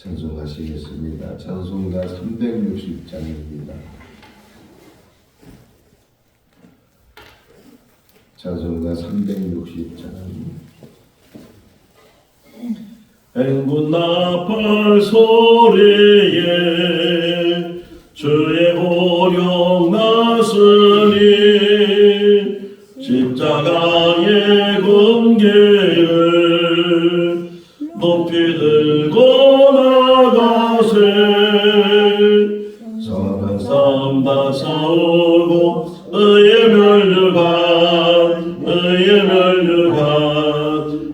찬송하시겠습니다. 찬송가 360장입니다. 찬송가 360장. 행군 나팔 소리에 주의 오령 나으니 십자가의 군계를 높이 들고 나가세. 선한 싸움 다 싸우고 의의 면류관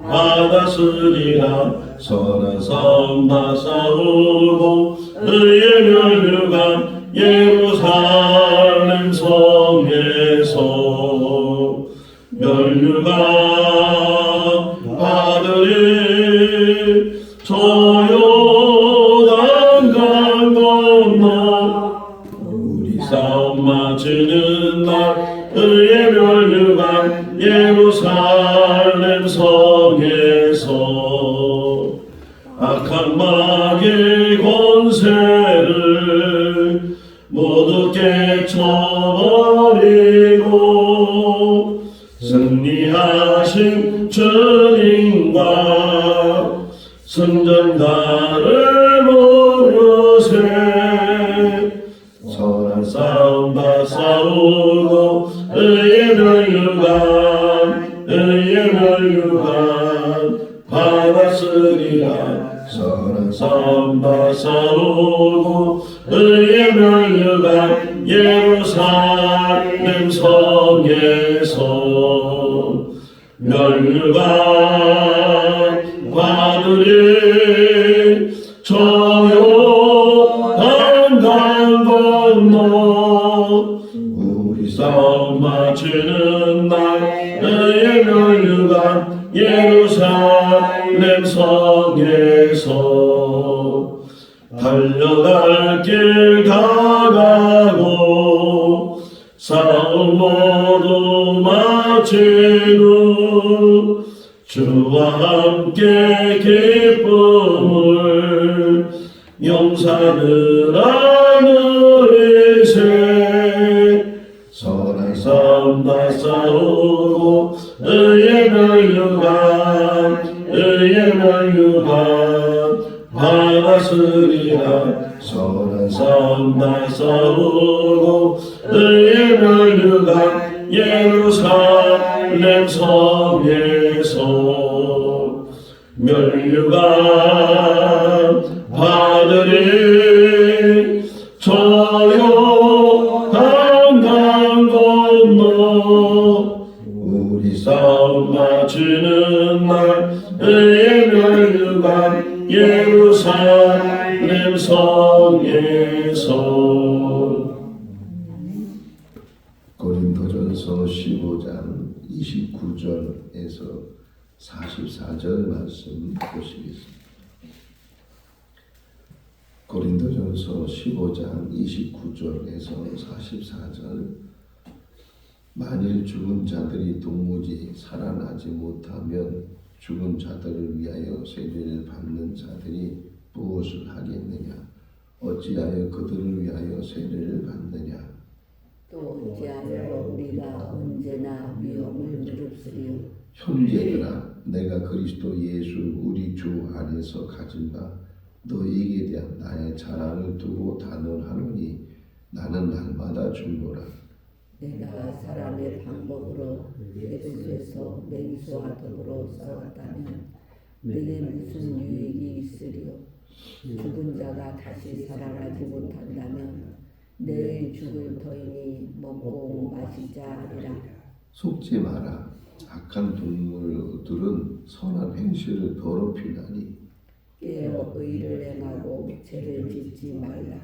받았으리라. 선한 싸움 다 싸우고 의의 면류관 예루살렘 성에서 면류관 받으리. 저 요단강 건너 우리 싸움 마치는 날 의의 면류관 예루살렘 성에서 악한 마귀의 권세를 모두 깨쳐버리고 승리하신 주님과 승전가를 부르세. 선한 싸움 다 싸우고 의의 면류관 받았으리라. 선한 싸움 다 싸우고 의의 면류관 예루살렘 성에서 면류관 받으리. 저 요단강 건너 우리 싸움 마치는 날 의의 면류관 예루살렘 성에서 달려갈 길 다가고 싸움 모두 마친 후 주와 함께 기쁨을 용산을 안으리세. 선한 싸움 다 싸우고 의의 면류관 받았으리라. 선한 싸움 다 싸우고 의의 면류관 예루살렘 성에서 면류관 받으리. 저 요단강 건너 우리 싸움 마치는 날 의의 면류관 예루살렘 성에서. 고린도전서 15장 29절에서 44절 말씀 보시겠습니다. 고린도전서 15장 29절에서 44절. 만일 죽은 자들이 도무지 살아나지 못하면 죽은 자들을 위하여 세례를 받는 자들이 무엇을 하겠느냐? 어찌하여 그들을 위하여 세례를 받느냐? 또 어찌하여 우리가 언제나 위험을 무릅쓰리요? 형제들아, 내가 그리스도 예수 우리 주 안에서 가진 바 너희에게 대한 나의 자랑을 두고 단언하노니 나는 날마다 죽노라. 내가 사람의 방법으로 예수에서 맹수와 더불어 싸웠다면 내게 무슨 유익이 있으리요? 죽은 자가 다시 살아나지 못한다면 내일 죽을 터이니 먹고 마시자 하리라. 속지 마라. 악한 동물들은 선한 행실을 더럽히나니 깨어 의를 행하고 죄를 짓지 말라.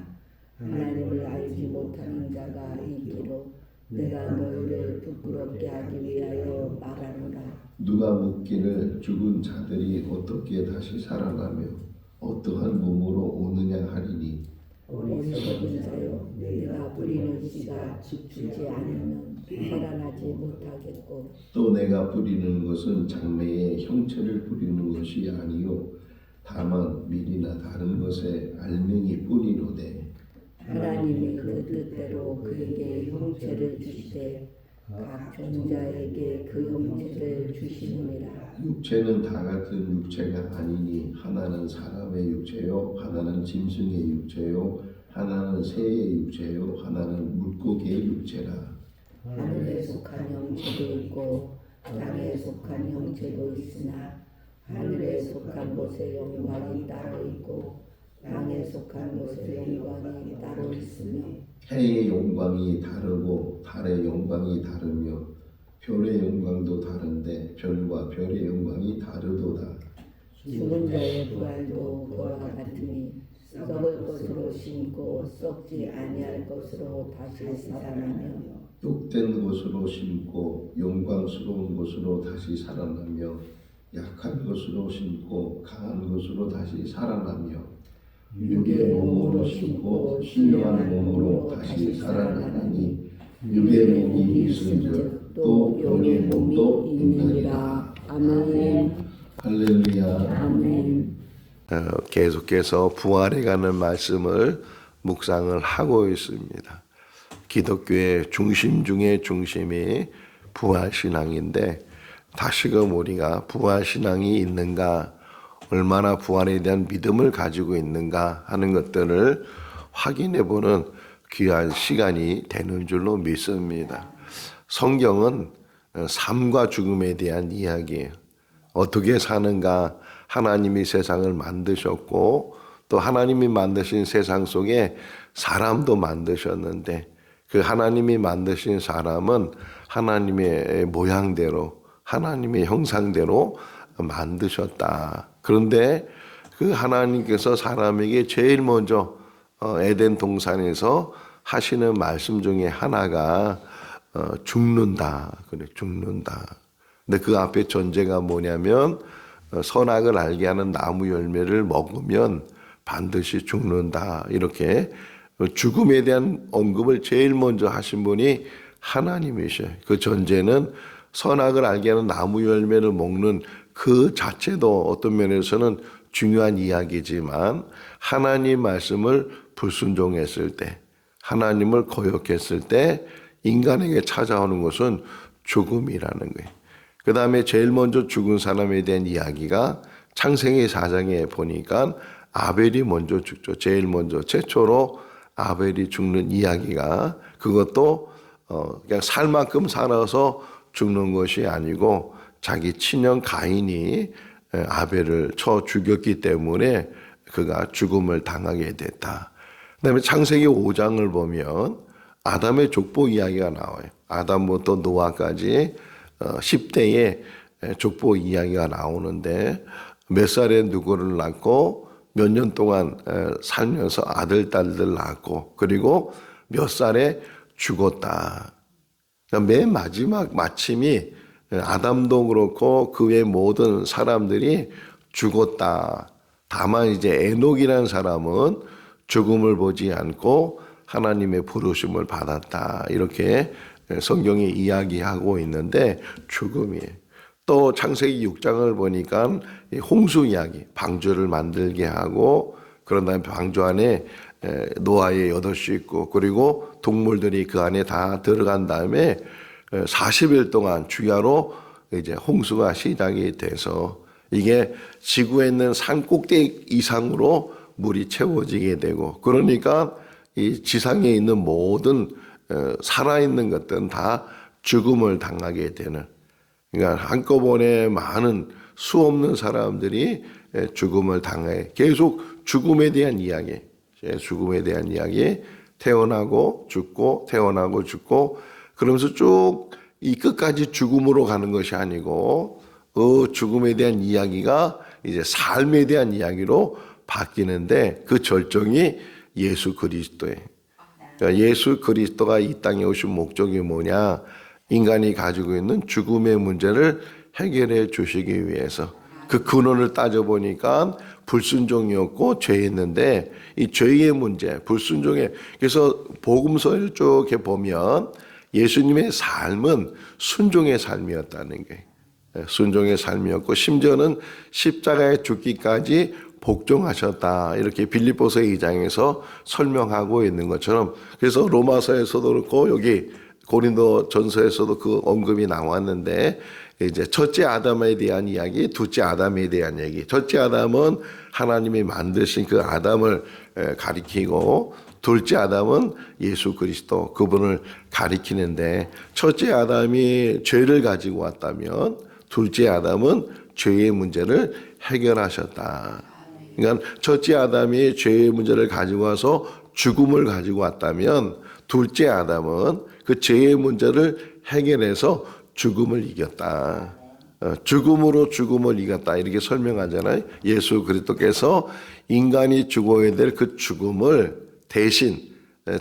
하나님을 알지 못하는 자가 있기로 내가 너희를 부끄럽게 하기 위하여 말하노라. 누가 묻기를 죽은 자들이 어떻게 다시 살아나며 어떠한 몸으로 오느냐 하리니 어리석은 자여, 내가 뿌리는 씨가 죽지 않으면 살아나지 못하겠고 또 내가 뿌리는 것은 장래에 형체를 뿌리는 것이 아니요 다만 밀이나 다른 것을 것에 알맹이 뿌리로되 하나님이 그 뜻대로 그에게 형체를 주시되 각 존자에게 그 형체를 주시느니라. 육체는 다 같은 육체가 아니니 하나는 사람의 육체요 하나는 짐승의 육체요 하나는 새의 육체요 하나는 물고기의 육체라. 하늘에 속한 형체도 있고 땅에 속한 형체도 있으나 하늘에 속한 곳의 영광이 따로 있고 땅에 속한 곳의 영광이 따로 있으며 해의 영광이 다르고 달의 영광이 다르며 별의 영광도 다른데 별과 별의 영광이 다르도다. 죽은 자의 부활도 그와 같으니 썩을 것으로 심고 썩지 아니할 것으로 다시 살아나며 욕된 것으로 심고 영광스러운 것으로 다시 살아나며 약한 것으로 심고 강한 것으로 다시 살아나며 육의 몸으로 심고 신령한 몸으로 다시 살아나니 육의 몸이 있은즉 또 영의 몸도 있느니라. 아멘. 할렐루야. 아멘. 계속해서 부활에 관한 말씀을 묵상을 하고 있습니다. 기독교의 중심 중의 중심이 부활신앙인데 다시금 우리가 부활신앙이 있는가, 얼마나 부활에 대한 믿음을 가지고 있는가 하는 것들을 확인해보는 귀한 시간이 되는 줄로 믿습니다. 성경은 삶과 죽음에 대한 이야기예요. 어떻게 사는가, 하나님이 세상을 만드셨고 또 하나님이 만드신 세상 속에 사람도 만드셨는데 그 하나님이 만드신 사람은 하나님의 모양대로 하나님의 형상대로 만드셨다. 그런데 그 하나님께서 사람에게 제일 먼저 에덴 동산에서 하시는 말씀 중에 하나가 죽는다. 그래, 죽는다. 근데 그 앞에 전제가 뭐냐면 선악을 알게 하는 나무 열매를 먹으면 반드시 죽는다. 이렇게 죽음에 대한 언급을 제일 먼저 하신 분이 하나님이셔요. 그 전제는 선악을 알게 하는 나무 열매를 먹는 그 자체도 어떤 면에서는 중요한 이야기지만 하나님 말씀을 불순종했을 때, 하나님을 거역했을 때 인간에게 찾아오는 것은 죽음이라는 거예요. 그 다음에 제일 먼저 죽은 사람에 대한 이야기가 창세기 4장에 보니까 아벨이 먼저 죽죠. 제일 먼저 최초로 아벨이 죽는 이야기가 그것도 그냥 살 만큼 살아서 죽는 것이 아니고 자기 친형 가인이 아벨을 쳐 죽였기 때문에 그가 죽음을 당하게 됐다. 그다음에 창세기 5장을 보면 아담의 족보 이야기가 나와요. 아담부터 노아까지 10대의 족보 이야기가 나오는데 몇 살에 누구를 낳고 몇 년 동안 살면서 아들, 딸들 낳고 그리고 몇 살에 죽었다. 맨 마지막 마침이 아담도 그렇고 그 외 모든 사람들이 죽었다. 다만 이제 에녹이라는 사람은 죽음을 보지 않고 하나님의 부르심을 받았다. 이렇게 성경이 이야기하고 있는데 죽음이에요. 또 창세기 6장을 보니까 홍수 이야기, 방주를 만들게 하고 그런 다음에 방주 안에 노아의 8식구 그리고 동물들이 그 안에 다 들어간 다음에 40일 동안 주야로 이제 홍수가 시작이 돼서 이게 지구에 있는 산 꼭대기 이상으로 물이 채워지게 되고 그러니까 이 지상에 있는 모든 살아있는 것들은 다 죽음을 당하게 되는 그러니까 한꺼번에 많은 수 없는 사람들이 죽음을 당해 계속 죽음에 대한 이야기 죽음에 대한 이야기 태어나고 죽고 태어나고 죽고 그러면서 쭉 이 끝까지 죽음으로 가는 것이 아니고 그 죽음에 대한 이야기가 이제 삶에 대한 이야기로 바뀌는데 그 절정이 예수 그리스도예요. 그러니까 예수 그리스도가 이 땅에 오신 목적이 뭐냐? 인간이 가지고 있는 죽음의 문제를 해결해 주시기 위해서 그 근원을 따져보니까 불순종이었고 죄였는데 이 죄의 문제, 불순종의 그래서 복음서를 쭉 보면 예수님의 삶은 순종의 삶이었다는 게 순종의 삶이었고 심지어는 십자가에 죽기까지 복종하셨다. 이렇게 빌립보서 2장에서 설명하고 있는 것처럼, 그래서 로마서에서도 그렇고 여기 고린도 전서에서도 그 언급이 나왔는데, 이제 첫째 아담에 대한 이야기, 둘째 아담에 대한 얘기. 첫째 아담은 하나님이 만드신 그 아담을 가리키고, 둘째 아담은 예수 그리스도, 그분을 가리키는데, 첫째 아담이 죄를 가지고 왔다면 둘째 아담은 죄의 문제를 해결하셨다. 그러니까 첫째 아담이 죄의 문제를 가지고 와서 죽음을 가지고 왔다면 둘째 아담은 그 죄의 문제를 해결해서 죽음을 이겼다. 죽음으로 죽음을 이겼다. 이렇게 설명하잖아요. 예수 그리스도께서 인간이 죽어야 될 그 죽음을 대신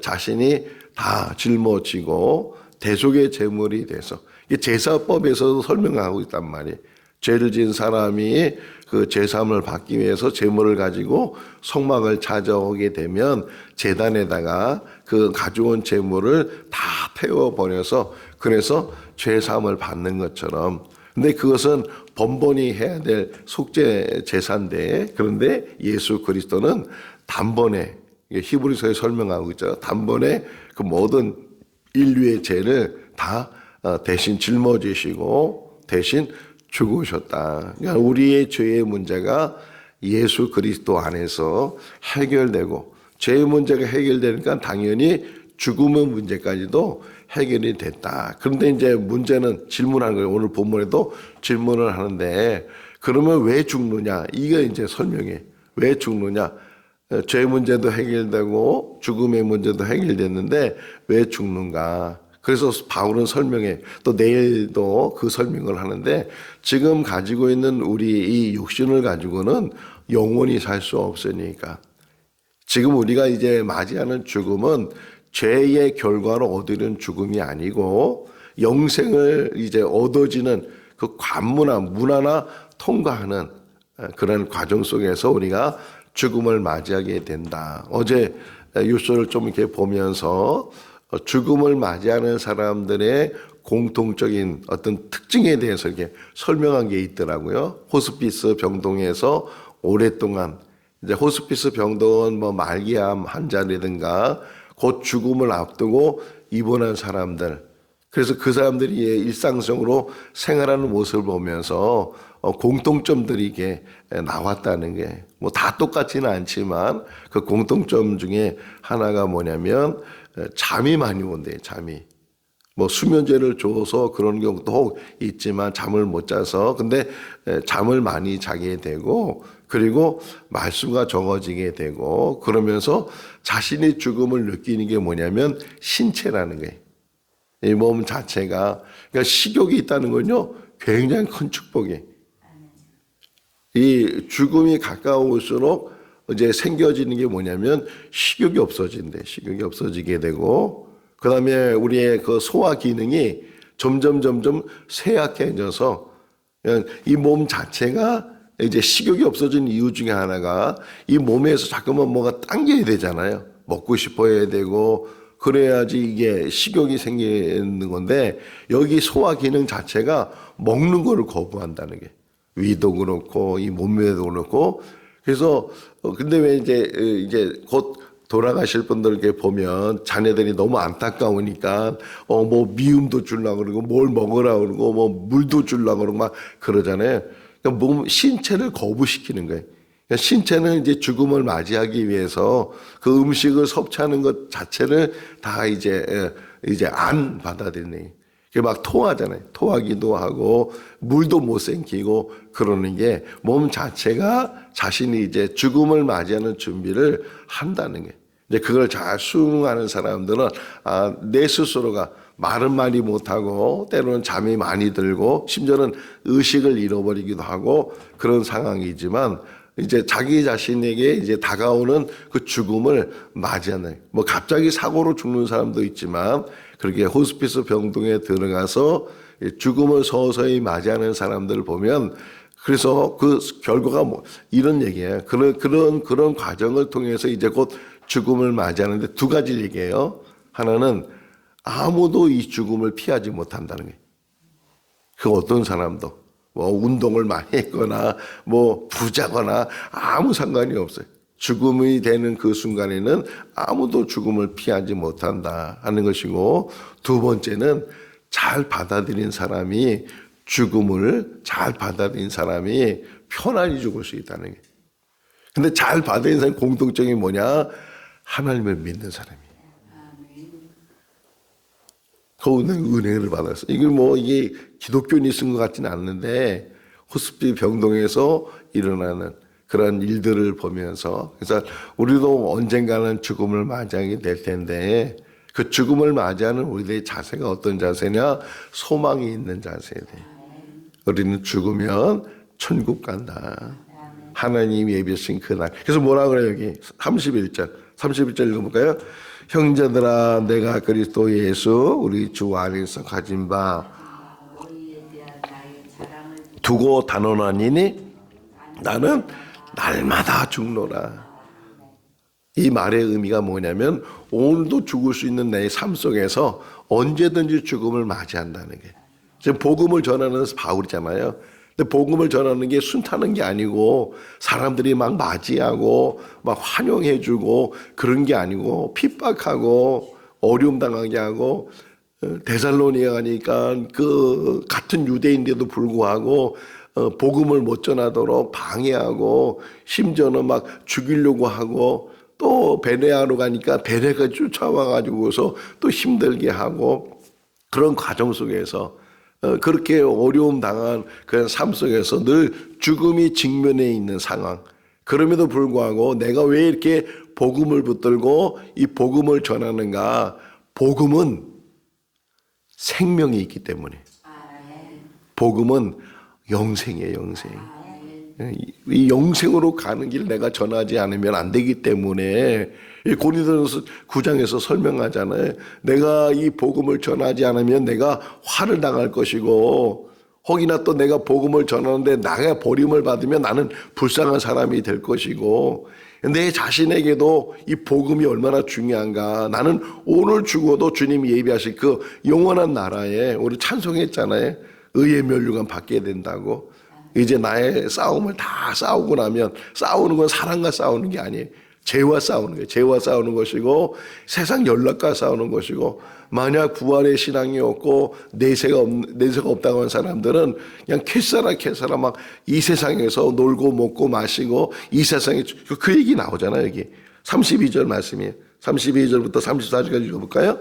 자신이 다 짊어지고 대속의 제물이 돼서, 이게 제사법에서도 설명하고 있단 말이에요. 죄를 지은 사람이 그 제사함을 받기 위해서 제물을 가지고 성막을 찾아오게 되면 제단에다가 그 가져온 제물을 다 태워버려서, 그래서 죄사함을 받는 것처럼. 근데 그것은 번번이 해야 될 속죄 제사인데, 그런데 예수 그리스도는 단번에, 히브리서에 설명하고 있죠. 단번에 그 모든 인류의 죄를 다 대신 짊어지시고 대신 죽으셨다. 그러니까 우리의 죄의 문제가 예수 그리스도 안에서 해결되고, 죄의 문제가 해결되니까 당연히 죽음의 문제까지도 해결이 됐다. 그런데 이제 문제는 질문하는 거예요. 오늘 본문에도 질문을 하는데, 그러면 왜 죽느냐? 이게 이제 설명해. 왜 죽느냐? 죄 문제도 해결되고 죽음의 문제도 해결됐는데 왜 죽는가? 그래서 바울은 설명해. 또 내일도 그 설명을 하는데, 지금 가지고 있는 우리 이 육신을 가지고는 영원히 살 수 없으니까, 지금 우리가 이제 맞이하는 죽음은 죄의 결과로 얻으는 죽음이 아니고 영생을 이제 얻어지는 그 관문화, 문화나 통과하는 그런 과정 속에서 우리가 죽음을 맞이하게 된다. 어제 뉴스를 좀 이렇게 보면서 죽음을 맞이하는 사람들의 공통적인 어떤 특징에 대해서 이렇게 설명한 게 있더라고요. 호스피스 병동에서 오랫동안, 이제 호스피스 병동은 뭐 말기암 환자라든가 곧 죽음을 앞두고 입원한 사람들, 그래서 그 사람들이 일상적으로 생활하는 모습을 보면서 공통점들이 이게 나왔다는 게, 뭐 다 똑같지는 않지만 그 공통점 중에 하나가 뭐냐면 잠이 많이 온대. 잠이. 뭐 수면제를 줘서 그런 경우도 있지만 잠을 못 자서, 근데 잠을 많이 자게 되고, 그리고 말수가 적어지게 되고, 그러면서 자신의 죽음을 느끼는 게 뭐냐면 신체라는 거예요. 이 몸 자체가. 그러니까 식욕이 있다는 건요, 굉장히 큰 축복이에요. 이 죽음이 가까울수록 이제 생겨지는 게 뭐냐면 식욕이 없어진대. 식욕이 없어지게 되고, 그 다음에 우리의 그 소화 기능이 점점 쇠약해져서, 이 몸 자체가 이제 식욕이 없어진 이유 중에 하나가 이 몸에서 자꾸만 뭐가 당겨야 되잖아요. 먹고 싶어 해야 되고, 그래야지 이게 식욕이 생기는 건데, 여기 소화 기능 자체가 먹는 거를 거부한다는 게, 위도 그렇고 이 몸매도 그렇고. 그래서 근데 왜 이제 곧 돌아가실 분들 이렇게 보면 자녀들이 너무 안타까우니까 뭐 미움도 주려고 그러고 뭘 먹으라 그러고 뭐 물도 주려고 그러고 막 그러잖아요. 그러니까 몸 신체를 거부시키는 거예요. 그러니까 신체는 이제 죽음을 맞이하기 위해서 그 음식을 섭취하는 것 자체를 다 이제 안 받아들이네. 막 토하잖아요. 토하기도 하고 물도 못 생기고 그러는 게 몸 자체가 자신이 이제 죽음을 맞이하는 준비를 한다는 게. 이제 그걸 잘 수긍하는 사람들은 내 스스로가 말은 많이 못하고 때로는 잠이 많이 들고 심지어는 의식을 잃어버리기도 하고 그런 상황이지만, 이제 자기 자신에게 이제 다가오는 그 죽음을 맞이하는, 뭐 갑자기 사고로 죽는 사람도 있지만 그렇게 호스피스 병동에 들어가서 죽음을 서서히 맞이하는 사람들을 보면, 그래서 그 결과가 뭐 이런 얘기예요. 그런 과정을 통해서 이제 곧 죽음을 맞이하는데 두 가지 얘기예요. 하나는 아무도 이 죽음을 피하지 못한다는 거예요. 그 어떤 사람도. 뭐 운동을 많이 했거나 뭐 부자거나 아무 상관이 없어요. 죽음이 되는 그 순간에는 아무도 죽음을 피하지 못한다 하는 것이고, 두 번째는 잘 받아들인 사람이, 죽음을 잘 받아들인 사람이 편안히 죽을 수 있다는 게. 근데 잘 받아들인 사람의 공통점이 뭐냐? 하나님을 믿는 사람이에요. 그 은혜를 받았어요. 이게 기독교인이 쓴 것 같지는 않는데, 호스피 병동에서 일어나는 그런 일들을 보면서, 그래서 우리도 언젠가는 죽음을 맞이하게 될 텐데, 그 죽음을 맞이하는 우리들의 자세가 어떤 자세냐? 소망이 있는 자세예요. 우리는 죽으면 천국 간다. 하나님이 예비하신 그날. 그래서 뭐라 그래요? 여기 31절 읽어볼까요? 형제들아, 내가 그리스도 예수 우리 주 안에서 가진 바 두고 단언하니니 나는 날마다 죽노라. 이 말의 의미가 뭐냐면, 오늘도 죽을 수 있는 내 삶 속에서 언제든지 죽음을 맞이한다는 게. 지금 복음을 전하는 바울이잖아요. 근데 복음을 전하는 게 순탄한 게 아니고, 사람들이 막 맞이하고 막 환영해주고 그런 게 아니고, 핍박하고 어려움 당하게 하고, 데살로니가 가니까 그 같은 유대인데도 불구하고 복음을 못 전하도록 방해하고, 심지어는 막 죽이려고 하고, 또 베레아로 가니까 베레가 쫓아와가지고서 또 힘들게 하고, 그런 과정 속에서 그렇게 어려움 당한 그런 삶 속에서 늘 죽음이 직면해 있는 상황. 그럼에도 불구하고 내가 왜 이렇게 복음을 붙들고 이 복음을 전하는가? 복음은 생명이 있기 때문에. 복음은 영생이에요, 영생. 이 영생으로 가는 길 내가 전하지 않으면 안 되기 때문에, 고린도전서 9장에서 설명하잖아요. 내가 이 복음을 전하지 않으면 내가 화를 당할 것이고, 혹이나 또 내가 복음을 전하는데 나가 버림을 받으면 나는 불쌍한 사람이 될 것이고, 내 자신에게도 이 복음이 얼마나 중요한가. 나는 오늘 죽어도 주님이 예비하실 그 영원한 나라에, 우리 찬송했잖아요. 의의 멸류관 받게 된다고. 이제 나의 싸움을 다 싸우고 나면, 싸우는 건 사랑과 싸우는 게 아니에요. 죄와 싸우는 거예요. 죄와 싸우는 것이고, 세상 연락과 싸우는 것이고, 만약 부활의 신앙이 없고 내세가 없다고 하는 사람들은 그냥 캐사라 막 이 세상에서 놀고 먹고 마시고, 이 세상에 그 얘기 나오잖아요. 여기 32절 말씀이에요. 32절부터 34절까지 읽어볼까요?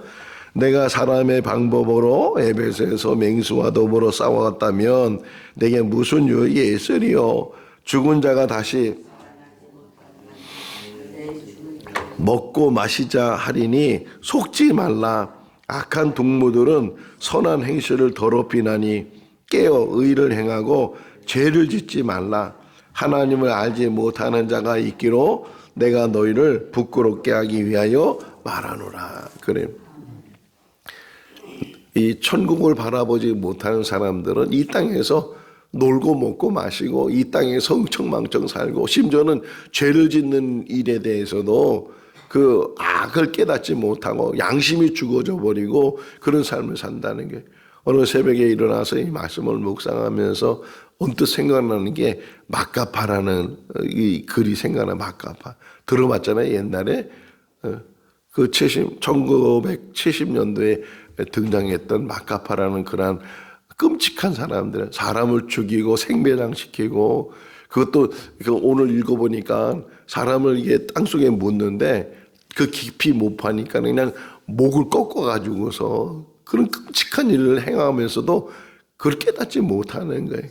내가 사람의 방법으로 에베소에서 맹수와 더불어 싸워갔다면 내게 무슨 유익이 있으리요? 죽은 자가 다시 먹고 마시자 하리니 속지 말라. 악한 동무들은 선한 행실을 더럽히나니 깨어 의를 행하고 죄를 짓지 말라. 하나님을 알지 못하는 자가 있기로 내가 너희를 부끄럽게 하기 위하여 말하노라. 그래. 이 천국을 바라보지 못하는 사람들은 이 땅에서 놀고 먹고 마시고 이 땅에서 흥청망청 살고, 심지어는 죄를 짓는 일에 대해서도 그 악을 깨닫지 못하고 양심이 죽어져 버리고 그런 삶을 산다는 게, 어느 새벽에 일어나서 이 말씀을 묵상하면서 언뜻 생각나는 게 마가파라는 이 글이 생각나. 마가파 들어봤잖아요. 옛날에 그 1970년도에 등장했던 마가파라는 그런 끔찍한 사람들, 사람을 죽이고 생매장시키고, 그것도 오늘 읽어보니까 사람을 이게 땅속에 묻는데 그 깊이 못 파니까 그냥 목을 꺾어가지고서 그런 끔찍한 일을 행하면서도 그걸 깨닫지 못하는 거예요.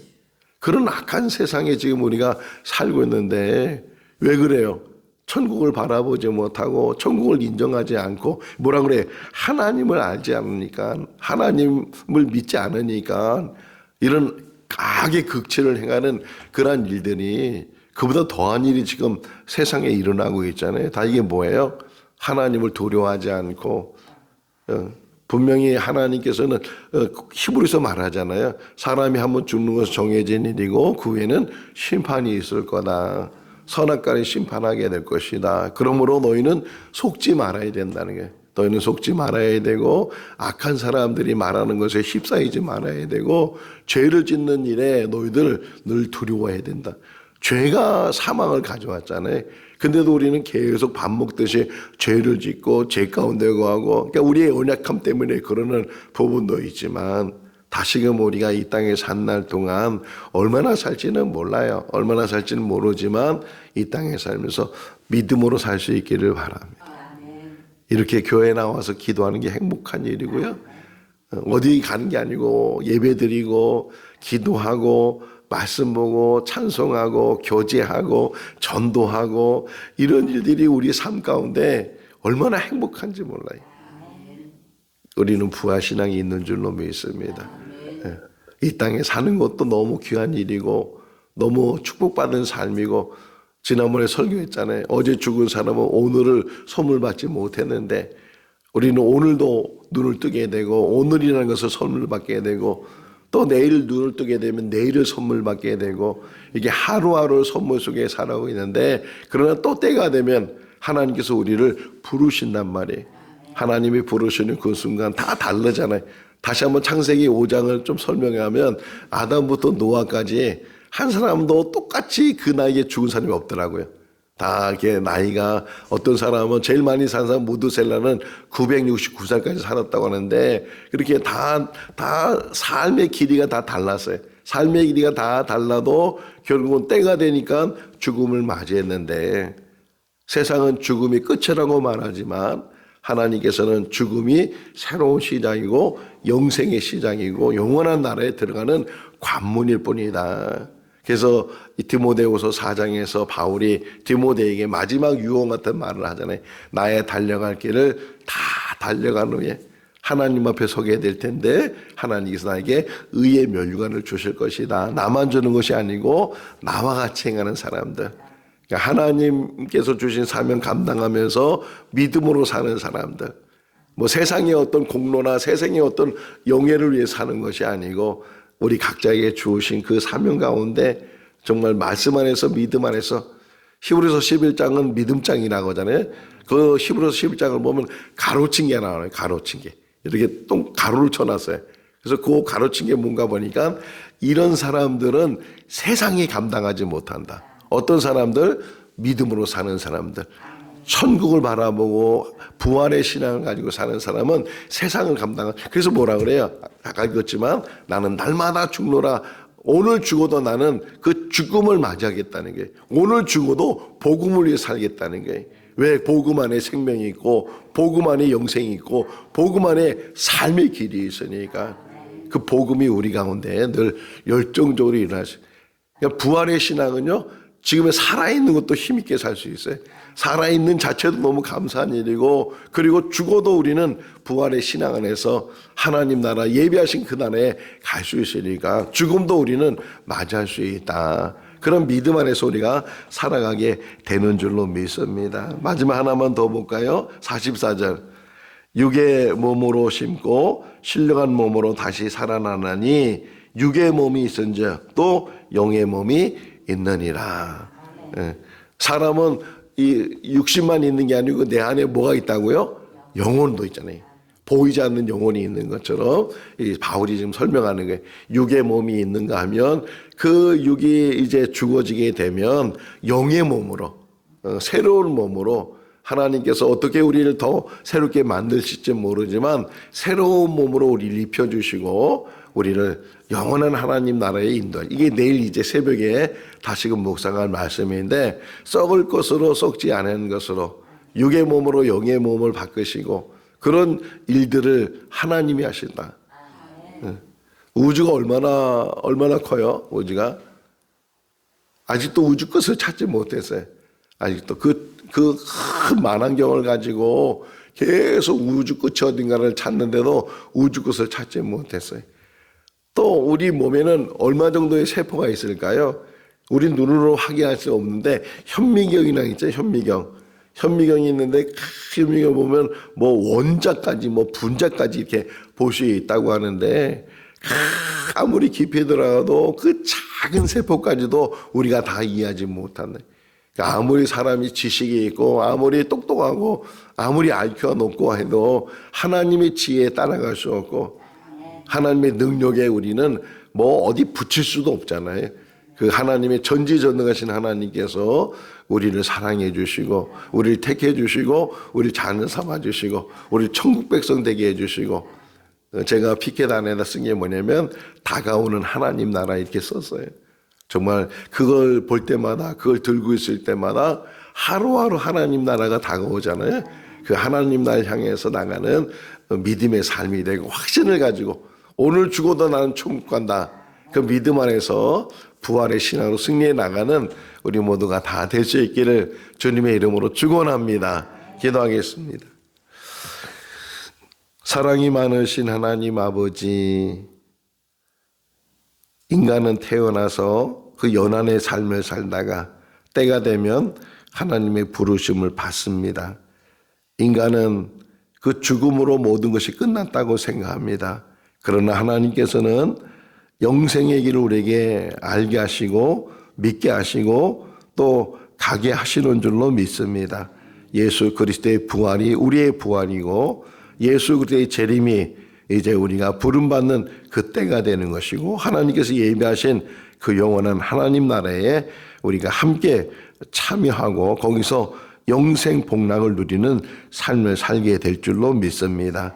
그런 악한 세상에 지금 우리가 살고 있는데 왜 그래요? 천국을 바라보지 못하고 천국을 인정하지 않고, 뭐라 그래? 하나님을 알지 않으니까, 하나님을 믿지 않으니까 이런 악의 극치를 행하는 그러한 일들이, 그보다 더한 일이 지금 세상에 일어나고 있잖아요. 다 이게 뭐예요? 하나님을 두려워하지 않고, 분명히 하나님께서는 히브리서 말하잖아요. 사람이 한번 죽는 것은 정해진 일이고 그 후에는 심판이 있을 거다. 선악과를 심판하게 될 것이다. 그러므로 너희는 속지 말아야 된다는 게. 너희는 속지 말아야 되고 악한 사람들이 말하는 것에 휩싸이지 말아야 되고 죄를 짓는 일에 너희들 늘 두려워해야 된다. 죄가 사망을 가져왔잖아요. 근데도 우리는 계속 밥 먹듯이 죄를 짓고 죄 가운데 거하고, 그러니까 우리의 연약함 때문에 그러는 부분도 있지만 다시금 우리가 이 땅에 산 날 동안 얼마나 살지는 몰라요. 얼마나 살지는 모르지만 이 땅에 살면서 믿음으로 살 수 있기를 바랍니다. 이렇게 교회 나와서 기도하는 게 행복한 일이고요. 어디 가는 게 아니고 예배드리고 기도하고 말씀 보고 찬송하고 교제하고 전도하고 이런 일들이 우리 삶 가운데 얼마나 행복한지 몰라요. 우리는 부활신앙이 있는 줄로 믿습니다. 이 땅에 사는 것도 너무 귀한 일이고 너무 축복받은 삶이고, 지난번에 설교했잖아요. 어제 죽은 사람은 오늘을 선물 받지 못했는데 우리는 오늘도 눈을 뜨게 되고 오늘이라는 것을 선물 받게 되고 또 내일 눈을 뜨게 되면 내일을 선물 받게 되고, 이게 하루하루 선물 속에 살아가고 있는데, 그러나 또 때가 되면 하나님께서 우리를 부르신단 말이에요. 하나님이 부르시는 그 순간 다 다르잖아요. 다시 한번 창세기 5장을 좀 설명하면 아담부터 노아까지 한 사람도 똑같이 그 나이에 죽은 사람이 없더라고요. 다 이렇게 나이가, 어떤 사람은 제일 많이 산 사람 무드셀라는 969살까지 살았다고 하는데, 그렇게 다 삶의 길이가 다 달랐어요. 삶의 길이가 다 달라도 결국은 때가 되니까 죽음을 맞이했는데, 세상은 죽음이 끝이라고 말하지만 하나님께서는 죽음이 새로운 시작이고 영생의 시작이고 영원한 나라에 들어가는 관문일 뿐이다. 그래서 이 디모데후서 4장에서 바울이 디모데에게 마지막 유언 같은 말을 하잖아요. 나의 달려갈 길을 다 달려간 후에 하나님 앞에 서게 될 텐데 하나님께서 나에게 의의 면류관을 주실 것이다. 나만 주는 것이 아니고 나와 같이 행하는 사람들, 그러니까 하나님께서 주신 사명 감당하면서 믿음으로 사는 사람들, 뭐 세상의 어떤 공로나 세상의 어떤 영예를 위해 사는 것이 아니고 우리 각자에게 주신 그 사명 가운데 정말 말씀 안에서 믿음 안에서, 히브리서 11장은 믿음장이라고 하잖아요. 그 히브리서 11장을 보면 가로친 게 나와요. 가로친 게 이렇게 똥 가로를 쳐놨어요. 그래서 그 가로친 게 뭔가 보니까 이런 사람들은 세상이 감당하지 못한다. 어떤 사람들? 믿음으로 사는 사람들, 천국을 바라보고 부활의 신앙을 가지고 사는 사람은 세상을 감당한. 그래서 뭐라 그래요? 아까 읽었지만 나는 날마다 죽노라. 오늘 죽어도 나는 그 죽음을 맞이하겠다는 거예요. 오늘 죽어도 복음을 위해 살겠다는 거예요. 왜? 복음 안에 생명이 있고 복음 안에 영생이 있고 복음 안에 삶의 길이 있으니까 그 복음이 우리 가운데 늘 열정적으로 일어나시. 그러니까 부활의 신앙은요, 지금의 살아있는 것도 힘있게 살 수 있어요. 살아있는 자체도 너무 감사한 일이고, 그리고 죽어도 우리는 부활의 신앙 안에서 하나님 나라 예비하신 그 나라에 갈 수 있으니까 죽음도 우리는 맞이할 수 있다. 그런 믿음 안에서 우리가 살아가게 되는 줄로 믿습니다. 마지막 하나만 더 볼까요? 44절. 육의 몸으로 심고 신령한 몸으로 다시 살아나나니 육의 몸이 있은즉 또 영의 몸이 있느니라. 사람은 이 육신만 있는 게 아니고 내 안에 뭐가 있다고요? 영혼도 있잖아요. 보이지 않는 영혼이 있는 것처럼 이 바울이 지금 설명하는 거예요. 육의 몸이 있는가 하면 그 육이 이제 죽어지게 되면 영의 몸으로, 새로운 몸으로 하나님께서 어떻게 우리를 더 새롭게 만드실지 모르지만 새로운 몸으로 우리를 입혀주시고 우리를 영원한 하나님 나라에 인도할. 이게 내일 이제 새벽에 다시금 묵상할 말씀인데, 썩을 것으로 썩지 않은 것으로 육의 몸으로 영의 몸을 바꾸시고 그런 일들을 하나님이 하신다. 우주가 얼마나 커요? 우주가 아직도 우주 끝을 찾지 못했어요. 아직도 그 큰 만환경을 가지고 계속 우주 끝이 어딘가를 찾는데도 우주 끝을 찾지 못했어요. 또 우리 몸에는 얼마 정도의 세포가 있을까요? 우리 눈으로 확인할 수 없는데 현미경이나 있죠. 현미경이 있는데 현미경 보면 뭐 원자까지 뭐 분자까지 이렇게 볼 수 있다고 하는데, 아무리 깊이 들어가도 그 작은 세포까지도 우리가 다 이해하지 못한다. 그러니까 아무리 사람이 지식이 있고 아무리 똑똑하고 아무리 IQ가 높고 해도 하나님의 지혜에 따라갈 수 없고 하나님의 능력에 우리는 뭐 어디 붙일 수도 없잖아요. 그 하나님의 전지전능하신 하나님께서 우리를 사랑해 주시고 우리를 택해 주시고 우리 자녀 삼아 주시고 우리 천국 백성 되게 해 주시고 제가 피켓 안에다 쓴 게 뭐냐면 다가오는 하나님 나라 이렇게 썼어요. 정말 그걸 볼 때마다 그걸 들고 있을 때마다 하루하루 하나님 나라가 다가오잖아요. 그 하나님 나라를 향해서 나가는 믿음의 삶이 되고 확신을 가지고 오늘 죽어도 나는 천국 간다. 그 믿음 안에서 부활의 신앙으로 승리해 나가는 우리 모두가 다 될 수 있기를 주님의 이름으로 축원합니다. 기도하겠습니다. 사랑이 많으신 하나님 아버지, 인간은 태어나서 그 연한의 삶을 살다가 때가 되면 하나님의 부르심을 받습니다. 인간은 그 죽음으로 모든 것이 끝났다고 생각합니다. 그러나 하나님께서는 영생의 길을 우리에게 알게 하시고 믿게 하시고 또 가게 하시는 줄로 믿습니다. 예수 그리스도의 부활이 우리의 부활이고 예수 그리스도의 재림이 이제 우리가 부름받는 그 때가 되는 것이고 하나님께서 예비하신 그 영원한 하나님 나라에 우리가 함께 참여하고 거기서 영생 복락을 누리는 삶을 살게 될 줄로 믿습니다.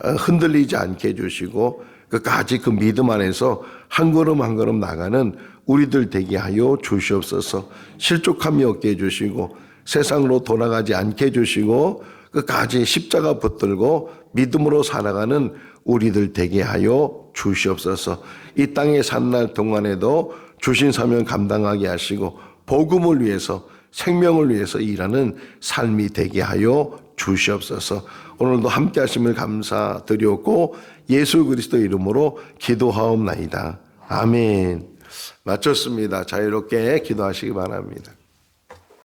흔들리지 않게 해주시고 끝까지 그 믿음 안에서 한 걸음 한 걸음 나가는 우리들 되게 하여 주시옵소서. 실족함이 없게 해주시고 세상으로 돌아가지 않게 해주시고 끝까지 십자가 붙들고 믿음으로 살아가는 우리들 되게 하여 주시옵소서. 이 땅에 산 날 동안에도 주신 사명 감당하게 하시고 복음을 위해서 생명을 위해서 일하는 삶이 되게 하여 주시옵소서. 오늘도 함께 하심을 감사드렸고 예수 그리스도 이름으로 기도하옵나이다. 아멘. 마쳤습니다. 자유롭게 기도하시기 바랍니다.